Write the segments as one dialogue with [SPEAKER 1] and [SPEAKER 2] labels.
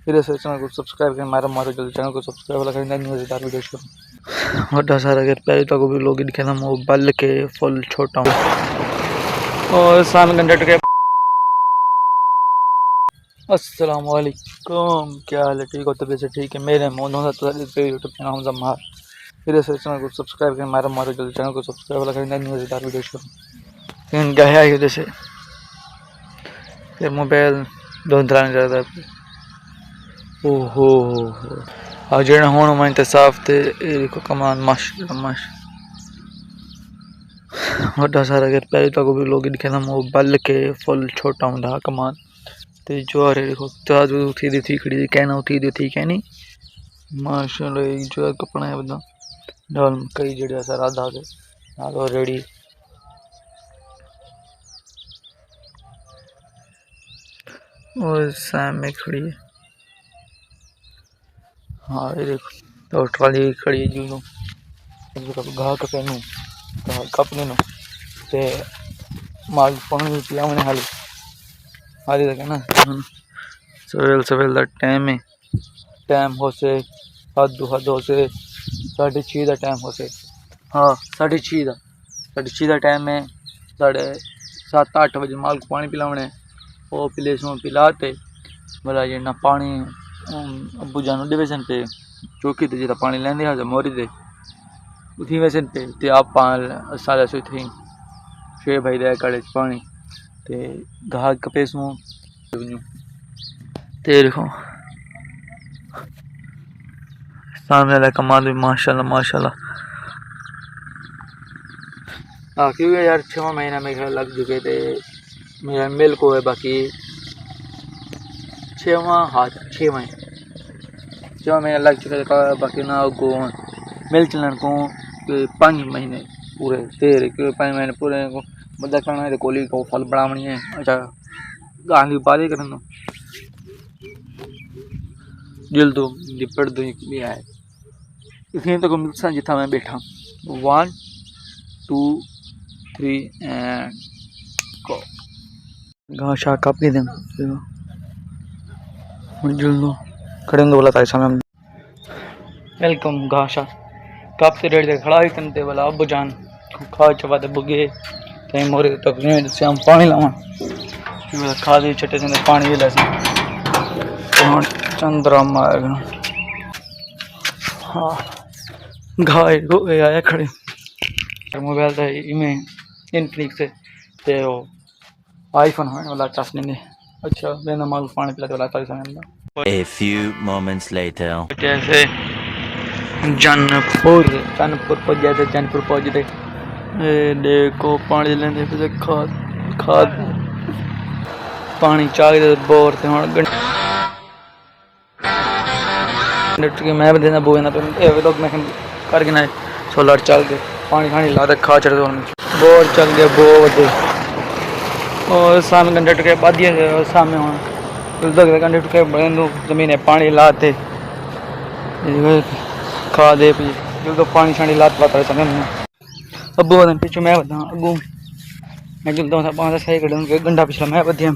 [SPEAKER 1] फिर ऐसे चैनल को सब्सक्राइब करें मारा मारो जल्दी चैनल को सब्सक्राइब वाला करें नहीं मजेदार वीडियो शुरू बड़ा सारा अगर पहले तो भी लोग दिखे मोबाइल के फुल छोटा और सामने कंडक्टर के अस्सलाम वालेकुम, क्या हाल है? ठीक हो? तबीयत से ठीक है? मेरे यूट्यूब चैनल हमजा मार। फिर ऐसे चैनल को सब्सक्राइब करें मारा मारो जल्दी चैनल को सब्सक्राइब वाला करें नहीं मजेदार वीडियो शुरू गया ही जैसे फिर मोबाइल दोनों तरह ज़्यादा ओहो आज जो हूँ मैं साफ थे देखो कमान माश बड़ा सारा अगर पहले तो भी लोग दिखे मोबाइल के फुल छोटा होंगे कमान तो जो आ रहे देखो ताज उठी दी थी खड़ी कहना उठी दी थी कहनी माशाल्लाह जो कपड़ा है बदा डाल कई जड़िया सर आधा के रेडी और सामने खड़ी है। हाँ ये देखो तो ट्राली खड़ी है जो घा कपेनू घा कपने नो ते माल पानी पियावने हाली हाली तक ना सवेल दा टाइम है टाइम हो से हद हो से 6:30 का टाइम हो से हाँ 6:30 का टाइम है 7-8 बजे माल को पानी पिलावने वो प्लेस में पिलाते बोला जी ना पानी अबू जान डिवेशन पे चौकी ते जिता पानी लेंदे हा मोरी दे उठी वैसे पे ते आप सारा सो थी 6 भाई दे कड़े पानी ते घास कपेसू ते देखो सामने वाला कमाल भी माशाल्लाह क्योंकि यार 6 महीना में घर लग चुके थे मेरा मिल को है बाकी 6 महीने लग चुके थे बाकी ना को मिल चलन को 5 महीने पूरे तेरे क्योंकि 5 महीने पूरे को बदा करना है कोली को फल बढ़ावनी है। अच्छा गांधी बात करना दिल तो लिपट दो भी है इसलिए तो मिलता जिथा मैं बैठा 1 2 3 एंड गो घास शाह कापी दें जल्दो खड़े बोला था समय वेलकम घास काप से रेड खड़ा ही तनते वाला अब जान खा चबाते बुगे कहीं मोरे तक से हम पानी लावा खा दी छटे से पानी भी लैसे चंद्रा मारेगा हाँ घाय को आया खड़े मोबाइल था इमें इनफिनिक्स से ते वो आईफोन होने वाला चसने ने अच्छा लेना माल पानी पिलाते वाला तारी समय
[SPEAKER 2] A few moments later.
[SPEAKER 1] जैसे जनपुर पहुंच थे जनपुर पहुंच थे देखो पानी लेंदे फिर खाद पानी चाहिए बोर थे हुन कंडक्टर के मैं देना बोना पे लोग मैं कर के ना सोलर चल के पानी खानी ला खा चढ़ बोर चल गए बो और सामने कंडक्टर के बाद सामने होना कंडक्टर के बड़े जमीन पानी लाते खा दे पी तो पानी शानी लात पाता समय अबू बदन पीछे मैं बता अगू मैं जल्द पाँच सही कर गंडा पिछला मैं बदिया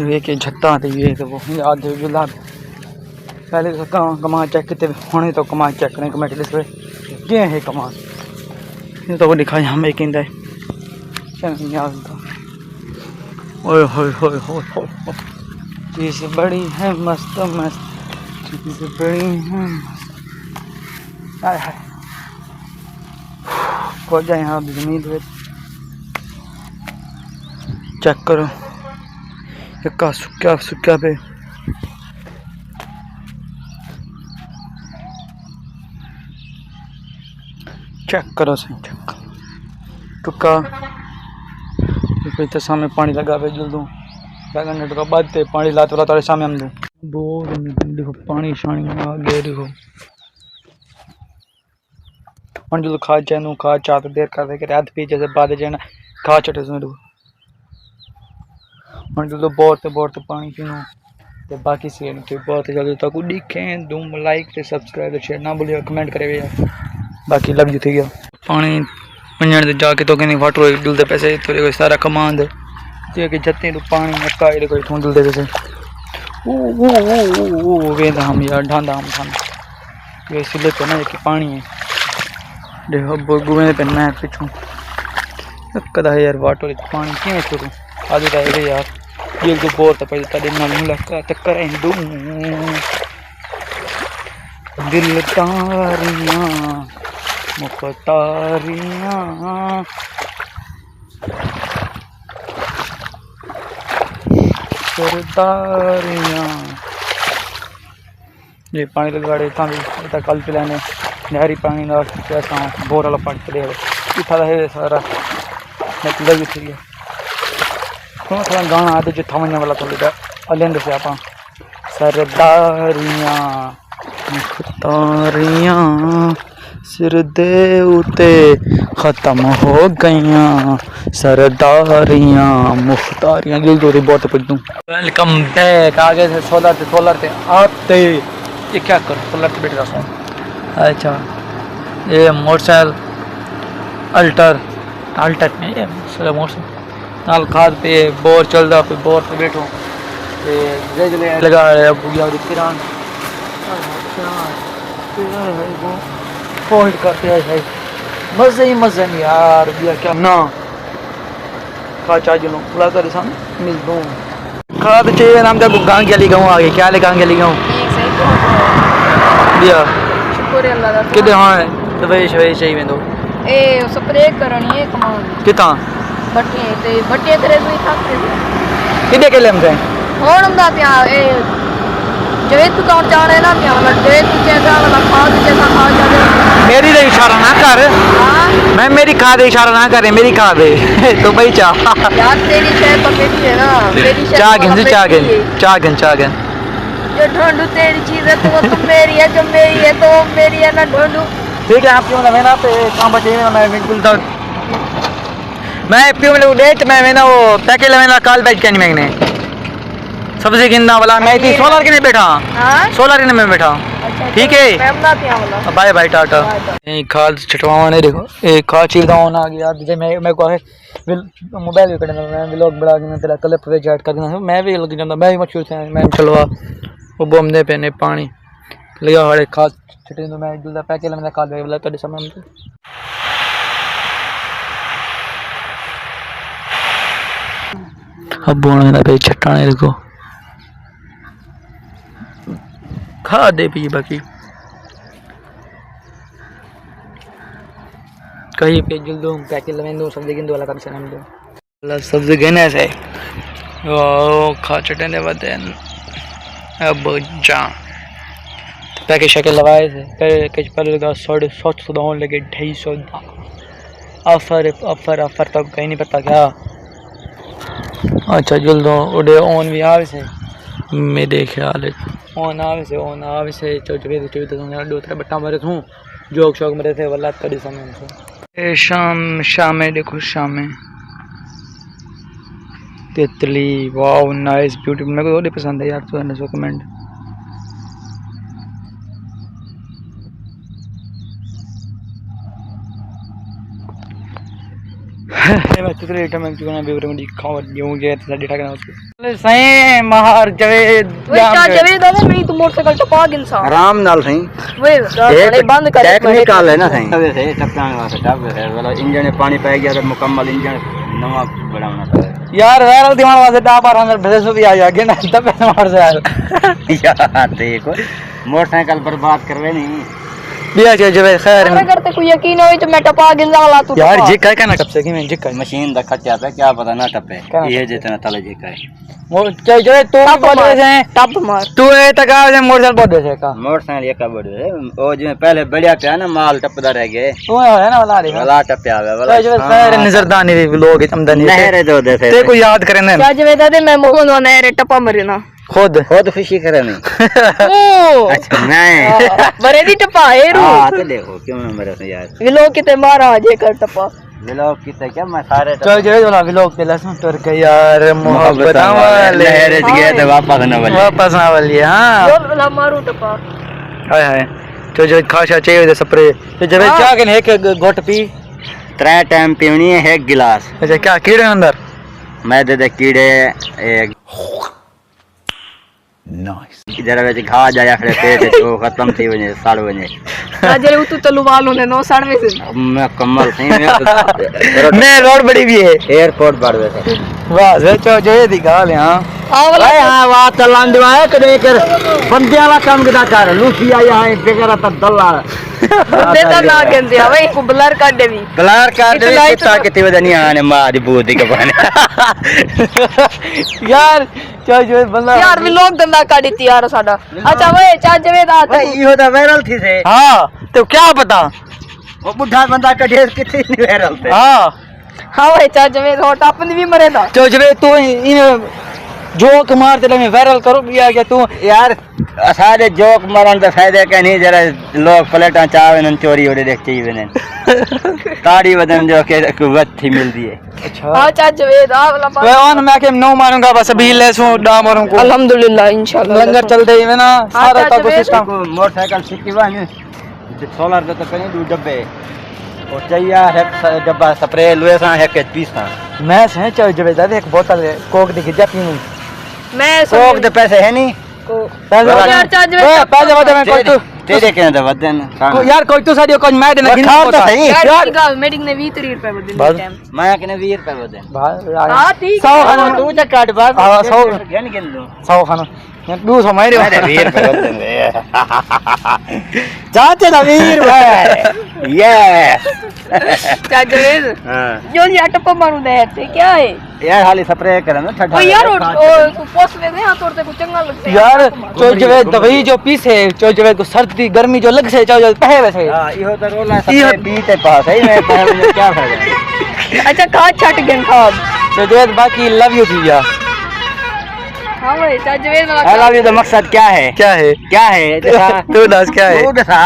[SPEAKER 1] ये कि झत्ता थे ये तो वो आधे जुला पहले तो कमा चेक किते होने तो कमा चेक करें कमेटी लिस्ट पे क्या है कमा ये तो वो दिखा यहाँ में किंदा ओए होए होए होए चीज़ बड़ी है मस्त मस्त चीज़ बड़ी है हाय हाय हो जाए यहाँ जमीन पे चेक करो क्या सुक्या पे चेक करो सही चेक टुका तो सामने पानी लगा पे जल्दू क्या करने टुका बाद पानी लात वाला तारे सामने हम दो देखो पानी शानी आ गए देखो हम जो खा चाहूँ खा चाह तो देर कर दे हाथ पीछे से बाद जाना खा चटे सुन हम जो बहुत पानी पीना तो बाकी से बहुत जल्दी तक दिखें तुम लाइक से सब्सक्राइब शेयर ना भूलिए कमेंट करे यार बाकी लग जू थी गया पानी पंजन जाके तो कहनी वाटर डुलते पैसे तो कोई सारा कमान दे कि जत्ते तो पानी मक्का कोई थों डुलते पैसे वेंदा हम यार ढांदा हम ये सिले पे ना कि पानी है देखो बुगुए पे ना पीछू कदा यार वाटर पानी क्यों छोड़ू आदि का यार ये तो बोर तो पहले तड़े ना लगा चक्कर हिंदू दिल तारियां मुखतारियां सरदारियां ये पानी लगाड़े था भी इतना कल पिलाने नहरी पानी ना कैसा बोर वाला पानी चले इतना है सारा मतलब थी कौन सा गाना आते जो थमने वाला थोड़ा अलेंद से आप सरदारियां मुख्तारियां सिर दे उते ख़त्म हो गईयां सरदारियां मुख्तारियां दिल तो बहुत पढ़ दूँ वेलकम बैक आगे से सोलर से आते ये क्या कर सोलर से बैठ रहा हूँ अच्छा ये मोटरसाइकिल अल्टर में ये मोटरसाइकिल नाल खाद पे बोर चल रहा पे बोर पे बैठो लगा अब गया किरान पॉइंट करते हैं मजे ही मजे नहीं यार भैया क्या ना खा चार्ज लो खुला कर सामने मिल दूँ खा तो चाहिए नाम का गांव गली गाँव आगे क्या ले गांव गली गाँव भैया
[SPEAKER 3] शुक्र अल्लाह दा
[SPEAKER 1] किधर हाँ दवाई शवाई चाहिए दो
[SPEAKER 3] ए स्प्रे करनी है कमाल
[SPEAKER 1] कितना
[SPEAKER 3] बट्टे तेरे भी खाते
[SPEAKER 1] किधर के लेम जाए
[SPEAKER 3] ਹੁਣ ਹੁੰਦਾ ਪਿਆ ਇਹ ਜਿਵੇਂ ਤੂੰ ਕੌਣ ਜਾਣੇ ਨਾ ਪਿਆ ਲੱਗੇ ਤੂੰ ਚੇਤਾ ਵਾਲਾ ਖਾਦ ਚੇਤਾ ਖਾ ਜਾਵੇ
[SPEAKER 1] मेरी तो इशारा ना कर
[SPEAKER 3] हां
[SPEAKER 1] मैं मेरी खा दे इशारा ना करे मेरी खा दे तो भाई चाह
[SPEAKER 3] यार तेरी शय तो बेटी है ना मेरी शय
[SPEAKER 1] चागन
[SPEAKER 3] जो ढूंढू तेरी चीज है तो वो तो मेरी है जो मेरी है तो वो मेरी है ना ढूंढू
[SPEAKER 1] ठीक है आप क्यों ना मैं ना पे काम बचे मैं बिल्कुल तो मैं क्यों डेट में ना वो पैकेज लेना कॉल बैठ के नहीं मैंने सबसे गिनना वाला मैं थी सोलर के नहीं बैठा
[SPEAKER 3] हां
[SPEAKER 1] सोलर के में बैठा
[SPEAKER 3] अच्छा
[SPEAKER 1] ठीक है
[SPEAKER 3] मैं ना पिया वाला
[SPEAKER 1] बाय बाय टाटा ये खाद छटवावा ने देखो एक खाद चीज दाव ना गया जे मैं को है मोबाइल भी करना मैं व्लॉग बना के तेरा क्लिप पे चैट कर देना मैं भी लग जाता मैं भी मशहूर था मैं चलवा वो बमदे पेने पानी लिया हड़े खाद छटे तो मैं दूसरा पैकेज में खाद वाला तो समय में अब बोलने ना पे छटाने देखो खा दे भी बाकी कहीं पे जल दूँ पैकेट लगा दूँ सब्जी गिन दो वाला कम से कम दो सब्जी गिने से वो खा चटने दे बाद अब जा पैकेट शकेट लगाए थे पहले लगा 750 दाउन लगे 250 ऑफर तक कहीं नहीं पता क्या अच्छा जल्द उड़े ऑन भी आवे से मेरे ख्याल ऑन आवे से चौबीस दो तरह बट्टा मरे हूँ जोक शौक मरे थे वल्ला कड़ी समय से शाम में देखो शाम में तितली वाओ नाइस ब्यूटीफुल मेरे को थोड़ी पसंद है यार तो कमेंट महार जवेद तू मोटरसाइकिल टपा इंसान
[SPEAKER 4] आराम नाल सही
[SPEAKER 3] वे बंद कर
[SPEAKER 4] टेक्निकल है ना सही तवे से टपकाने वास्ते टप है वाला इंजन में पानी पै गया तो मुकम्मल इंजन नवा बनाना पड़े
[SPEAKER 1] यार वायरल दिमाग वास्ते टा पर अंदर भेसो भी आ जाएगा ना तब मार से
[SPEAKER 4] यार देखो मोटरसाइकिल बर्बाद करवे नहीं
[SPEAKER 1] बिया जवे खैर
[SPEAKER 3] अगर ते कोई यकीन हो तो मैं टपा गिंजा वाला तू
[SPEAKER 1] यार जी का ना कब से कि मैं जी का
[SPEAKER 4] मशीन दा खर्चा पे क्या पता ना टपे ये जितना तले जी का
[SPEAKER 1] वो क्या जो तू बोल रहे हैं
[SPEAKER 3] टप मार
[SPEAKER 1] तू ए तक आ मोटरसाइकिल बोल रहे का
[SPEAKER 4] मोटरसाइकिल ये का बोल रहे ओ जो पहले बढ़िया पे ना माल टपदा रह गए
[SPEAKER 1] तू है ना वाला रे
[SPEAKER 4] वाला टपया वाला
[SPEAKER 1] जो खैर नजरदानी लोग आमदनी
[SPEAKER 4] नहरे दो दे
[SPEAKER 1] ते को याद करें ना
[SPEAKER 3] क्या जवे दादे मैं मोहन वा नहरे टपा मरे ना
[SPEAKER 1] खुद
[SPEAKER 4] खुशी करे नहीं
[SPEAKER 3] ओ
[SPEAKER 4] अच्छा मैं
[SPEAKER 3] बरे दी टपा ए रू
[SPEAKER 4] हां तो देखो क्यों ना मेरे से यार
[SPEAKER 3] ये लोग किते मारा जे कर टपा
[SPEAKER 4] व्लॉग कितना क्या मैं सारे
[SPEAKER 1] चल जो वाला व्लॉग पे लसन टुर के यार मोहब्बत वाले
[SPEAKER 4] लहरे गए तो वापस ना वाली
[SPEAKER 1] हां
[SPEAKER 3] जो वाला मारू टपा
[SPEAKER 1] हाय हाय तो जो खासा चाहिए दे स्प्रे तो जब क्या के एक घोट पी
[SPEAKER 4] 3 टाइम पीनी है एक गिलास
[SPEAKER 1] अच्छा क्या कीड़े अंदर
[SPEAKER 4] मैदे दे कीड़े एक जरा वैसे घा जाया खड़े पेट जो खत्म थी वने साड़ वने
[SPEAKER 3] अजरे उतु तलु वालों ने नो साड़ में से
[SPEAKER 4] मैं कमल थी
[SPEAKER 1] मैं रोड बड़ी भी है
[SPEAKER 4] एयरपोर्ट बाड़ वैसे
[SPEAKER 1] वाह जो जो ये दिखा ले हां
[SPEAKER 3] वाला
[SPEAKER 4] हां वाह चलान दिवाए कदे कर बंदे वाला काम किदा कर लूसी आई हां बेगरा त दल्ला
[SPEAKER 3] देता ना कहते हैं भाई को ब्लर कर दे भी
[SPEAKER 4] ब्लर कर दे
[SPEAKER 3] इतना
[SPEAKER 4] कुत्ता कितनी वजनी आने मारी बूदी के बने
[SPEAKER 1] यार जो बंदा
[SPEAKER 3] यार भी लोग धंधा कर देती यार साडा अच्छा भाई चा जवेद आ
[SPEAKER 4] भाई इहो तो वायरल थी से
[SPEAKER 1] हां तो क्या पता
[SPEAKER 4] वो बुढ़ा बंदा का ढेर कितनी नहीं वायरल थे
[SPEAKER 1] हां
[SPEAKER 3] हाँ भाई चा जवेद हो टपन भी मरे था
[SPEAKER 1] जो जब तू इन जोक मारते लगे वायरल करो बिया क्या तू
[SPEAKER 4] यार सारे जोक मरण तो फायदे का नहीं जरा लोग प्लेटा चावे न चोरी होरे देखते ही बने ताड़ी वदन जो के कुवत थी मिलती है
[SPEAKER 1] अच्छा
[SPEAKER 3] हाँ चा जवेद आ वाला
[SPEAKER 1] वे ऑन मैं के नो मारूंगा बस अभी ले सो डा मारूं को
[SPEAKER 3] अल्हम्दुलिल्लाह इंशाल्लाह
[SPEAKER 1] लंगर चलते ही में ना सारा
[SPEAKER 3] अच्छा,
[SPEAKER 1] का सिस्टम
[SPEAKER 4] को मोटरसाइकिल सीखी हुआ है सोलर दे तो कहीं दो डब्बे और चाहिए है डब्बा स्प्रे लोए सा है के पीसा
[SPEAKER 1] मैं से चाहे जब दादा एक बोतल कोक दी जा पीऊं
[SPEAKER 3] मैं
[SPEAKER 4] कोक दे पैसे है नहीं
[SPEAKER 3] यार चा जवेद
[SPEAKER 1] पैसे वादे में कोई तू
[SPEAKER 4] तेरे के अंदर वदन
[SPEAKER 1] यार कोई तू साडियो कोई मैं देना
[SPEAKER 4] खा तो सही
[SPEAKER 3] यार का मीटिंग ने 20 रुपए बदल
[SPEAKER 1] बस।
[SPEAKER 3] टाइम
[SPEAKER 4] मैं कने 20 रुपए वदन
[SPEAKER 3] हां ठीक
[SPEAKER 1] 100
[SPEAKER 3] है
[SPEAKER 1] खाना
[SPEAKER 4] तू जा काट बात
[SPEAKER 1] हाँ, 100
[SPEAKER 4] गन गिन लो
[SPEAKER 1] 100 खाना 200 मारे
[SPEAKER 4] अरे 20 रुपए वदन रे
[SPEAKER 1] जाते ना 20 रुपए
[SPEAKER 4] यस
[SPEAKER 3] चा जवेद
[SPEAKER 4] हां
[SPEAKER 3] जो ये टप्पा मारू दे ते क्या है
[SPEAKER 4] यार हाली स्प्रे करे ना ठंडा
[SPEAKER 3] ओ यार ओ पोस्ट में दे हां तोड़ते को चंगा लगता है
[SPEAKER 1] यार जो जवे दवाई जो पीसे जो जवे को सर्दी गर्मी जो लग से जो पहले से
[SPEAKER 4] हां इहो तो रोला स्प्रे पीते पास है मैं पहले क्या फर्क
[SPEAKER 3] अच्छा खा छट गन खा
[SPEAKER 1] तो जो बाकी लव यू थी जा
[SPEAKER 3] हां भाई चा जवेद वाला
[SPEAKER 4] आई लव यू का मकसद क्या है क्या है
[SPEAKER 1] तू दस क्या है
[SPEAKER 4] तू दसा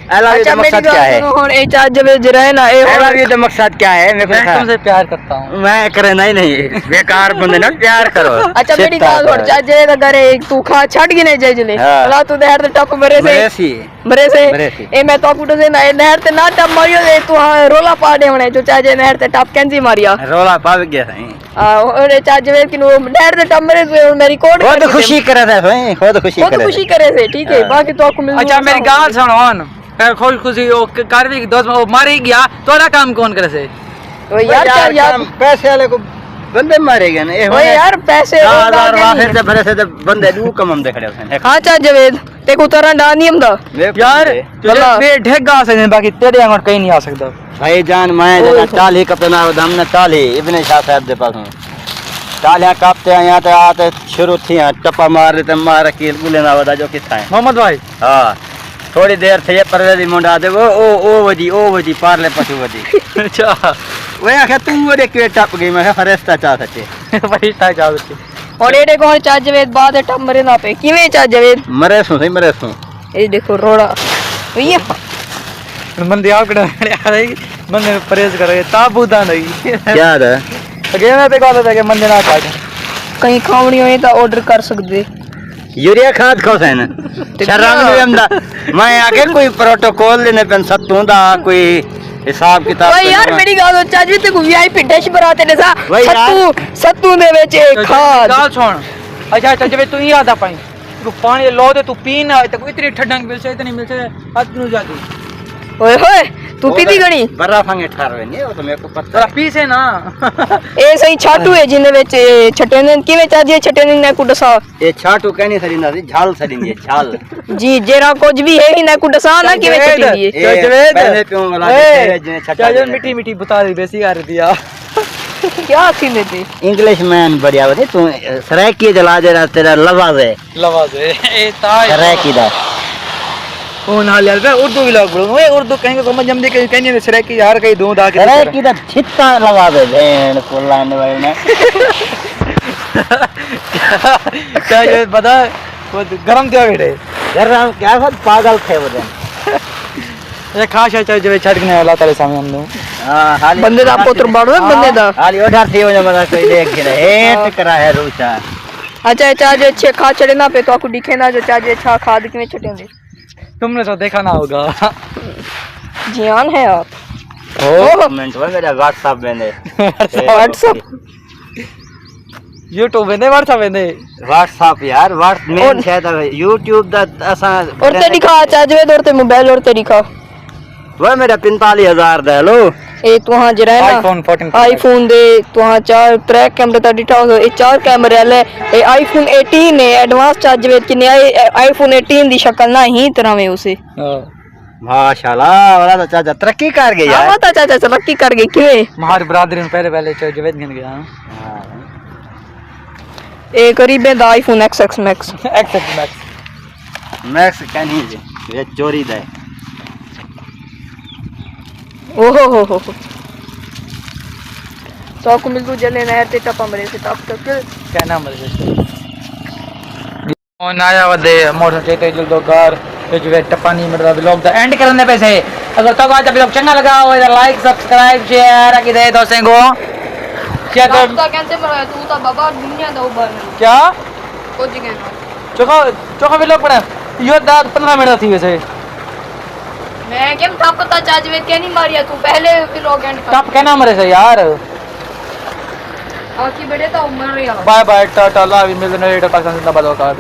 [SPEAKER 4] आई लव यू का मकसद क्या है
[SPEAKER 3] और ए चा जवेद रहे ना ए
[SPEAKER 4] आई लव यू का मकसद क्या है
[SPEAKER 1] मैं तुमसे प्यार करता हूँ
[SPEAKER 4] मैं करे नहीं बेकार बंदे ना प्यार करो
[SPEAKER 3] अच्छा मेरी गाल और चा जवेद अगर एक तू खा छट गने जजले
[SPEAKER 4] हाँ।
[SPEAKER 3] अला तू देहर ते टप मरे से
[SPEAKER 4] मरे
[SPEAKER 3] मरे से ए मैं तो कुटे से ना नहर ते ना टप मारियो दे तू हां रोला पाडे होने जो चा जे नहर ते टप कैंसी मारिया
[SPEAKER 4] रोला पाव गया सही
[SPEAKER 3] और चा जवेद की नो नहर ते टप मरे से मेरी कोड
[SPEAKER 4] वो तो खुशी करे था सही खुद खुशी
[SPEAKER 3] करे से ठीक है बाकी तो आपको मिल
[SPEAKER 1] अच्छा मेरी गाल सुनो ऑन खुश खुशी ओ कारवी की दोस्त वो मारी गया तोरा काम कौन करे से
[SPEAKER 3] तो यार यार
[SPEAKER 4] पैसे वाले को बंदे मारे गए ना
[SPEAKER 3] ओए यार पैसे
[SPEAKER 4] 4000 वाफे से भरे से बंदे दू कमम दे खड़े हैं
[SPEAKER 3] हां चा जवेद ते को तरह डा नियम दा
[SPEAKER 1] यार तुझे बे ढेगा आ सकते बाकी तेरे आंगन कहीं नहीं आ सकता
[SPEAKER 4] भाई जान मैं जगह चाल ही कपना हमने चाल ही इब्ने शाह साहब दे पास चाल कापते हैं यहाँ तो आते शुरू थी टप्पा मार रहे थे मार के गुले ना बता जो किस्सा है
[SPEAKER 1] मोहम्मद भाई
[SPEAKER 4] हाँ थोड़ी देर थे परदे दी मुंडा दे ओ वजी पारले पशु वजी
[SPEAKER 1] अच्छा
[SPEAKER 4] वो आखे तू वो देख के टप गई मैं फरेस्ता चाह सके
[SPEAKER 1] फरिश्ता जाओ
[SPEAKER 3] और एडे को चा जवेद बाद टप मरे ना पे किवे चा जवेद
[SPEAKER 4] मरे सू
[SPEAKER 3] ए देखो रोड़ा ये
[SPEAKER 1] मंदी आकड़ा आ रही मंदे परहेज करे ताबूदा नहीं
[SPEAKER 4] क्या है
[SPEAKER 1] अगे मैं पे कहता था कि मंदे ना काट
[SPEAKER 3] कहीं खावणी होए तो ऑर्डर कर सकदे
[SPEAKER 4] यूरिया खाद खो है ना शर्म नहीं हमदा मैं आगे कोई प्रोटोकॉल लेने पेन सत्तू दा कोई हिसाब किताब
[SPEAKER 3] ओए यार मेरी गाल चाची ते को वीआईपी डिश बनाते ने सा
[SPEAKER 4] वही यार।
[SPEAKER 3] सत्तू दे विच एक खाद
[SPEAKER 1] गाल सुन अच्छा अच्छा जब तू याद आ पाई तू पानी लो दे तू पी ना तो इतनी ठंडक मिल से इतनी मिल से आज नु जाती
[SPEAKER 3] ओए होए तू पीती गणी
[SPEAKER 4] बर्रा फंगे ठारवे नहीं वो तो मेरे को पता
[SPEAKER 1] जरा पी से ना
[SPEAKER 3] ए सही छाटू है जिने विच छटेने किवे चाजी छटेने ने को दसा
[SPEAKER 4] ये छाटू कहनी सरी ना झाल सरी ये झाल
[SPEAKER 3] जी जेरा कुछ भी है ही ना को दसा ना किवे छटी दी
[SPEAKER 1] चल जवेद
[SPEAKER 4] पहले क्यों वाला जिने छटा
[SPEAKER 1] चल मीठी मीठी बता दी बेसी कर दिया
[SPEAKER 3] क्या थी लेते
[SPEAKER 4] इंग्लिश मैन बढ़िया बते तू सरायकी जला दे रहा तेरा लवाज है
[SPEAKER 1] लवाज ए ताय
[SPEAKER 4] सरायकी दा
[SPEAKER 1] ओ ना यार मैं उर्दू भी लग बोलूं ओए उर्दू कहेंगे समझ हम दे कहेंगे ने सरे की यार कहीं दूध आ के
[SPEAKER 4] सरायकी दा छित्ता लवाज है भेड़ को लाने वाले ने
[SPEAKER 1] क्या ये बता वो गरम दिया बेटे
[SPEAKER 4] यार हम क्या बात पागल थे वो दिन
[SPEAKER 1] ये खास है चाहे जब छटकने वाला तेरे सामने हम लोग
[SPEAKER 4] हां हाल
[SPEAKER 3] बंदे दा पुत्र बाड़ो बंदे दा
[SPEAKER 4] हाल ओढ़ा थी वो मजा कोई देख के हेट करा है रूचा
[SPEAKER 3] अच्छा चाजे छे खा चढ़े ना पे तो आपको दिखे ना जो चाजे छा खाद किने छटेंगे
[SPEAKER 1] तुमने तो देखा ना होगा
[SPEAKER 3] जियान है आप
[SPEAKER 4] कमेंट में मेरा व्हाट्सएप में
[SPEAKER 3] व्हाट्सएप
[SPEAKER 1] YouTube वेंदे WhatsApp वेंदे
[SPEAKER 4] व्हाट्सएप यार व्हाट्स मेन शायद YouTube दा असा
[SPEAKER 3] और ते दिखा चार्ज और ते मोबाइल और ते दिखा
[SPEAKER 4] वो मेरा 45,000 दा हेलो
[SPEAKER 3] ए तू हां जरा ना
[SPEAKER 1] iPhone 14
[SPEAKER 3] आईफोन दे तू हां चार ट्रैक कैमरे ता डिटा हो ए चार कैमरे वाले ए आईफोन 18 है एडवांस चार्ज वेच किने आईफोन 18 दी शक्ल ना ही तरह में उसे
[SPEAKER 4] माशाल्लाह वाला तो चाचा तरक्की कर गया यार
[SPEAKER 3] हां चाचा तरक्की कर गई किवे
[SPEAKER 1] हमारी बरादरी में पहले जवेद गन गया
[SPEAKER 3] ए करीब है iPhone XX max
[SPEAKER 1] except max
[SPEAKER 4] max कहीं ये चोरी दे
[SPEAKER 3] ओहो हो तो आपको मिल दो जले नहर ते टपा मरे से टप तक
[SPEAKER 1] क्या नाम है इसका फोन आया वदे मोटर चेते जल्दो कार जो टप्पा नहीं मिलता व्लॉग दा एंड करने पे से अगर तो आज व्लॉग चंगा लगा हो तो लाइक सब्सक्राइब शेयर की दे दोस्तों को क्या तो
[SPEAKER 3] कहते मरा तू तो बाबा दुनिया दा ऊपर
[SPEAKER 1] क्या
[SPEAKER 3] कुछ कहना
[SPEAKER 1] चोखा व्लॉग बना यो 15 मिनट थी वैसे
[SPEAKER 3] मैं केम था पता चार्ज वे के नहीं मारिया तू पहले व्लॉग एंड कर
[SPEAKER 1] टप कहना मरे से यार
[SPEAKER 3] आखी बड़े तो उमर रहा
[SPEAKER 1] बाय बाय टाटा ला भी मिलने पाकिस्तान जिंदाबाद होता है